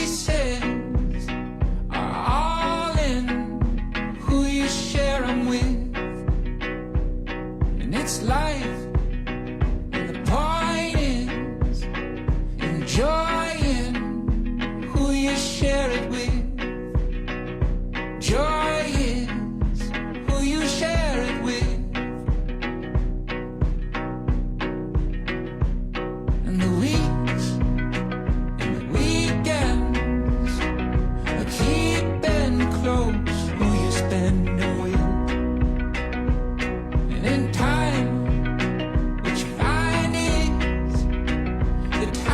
choices are all in who you share them with. And it's life, and the point is enjoying who you share it with. Joy is who you share it with. And the weeks and the weekends are keeping close who you spend it with. And in time, what you find is the time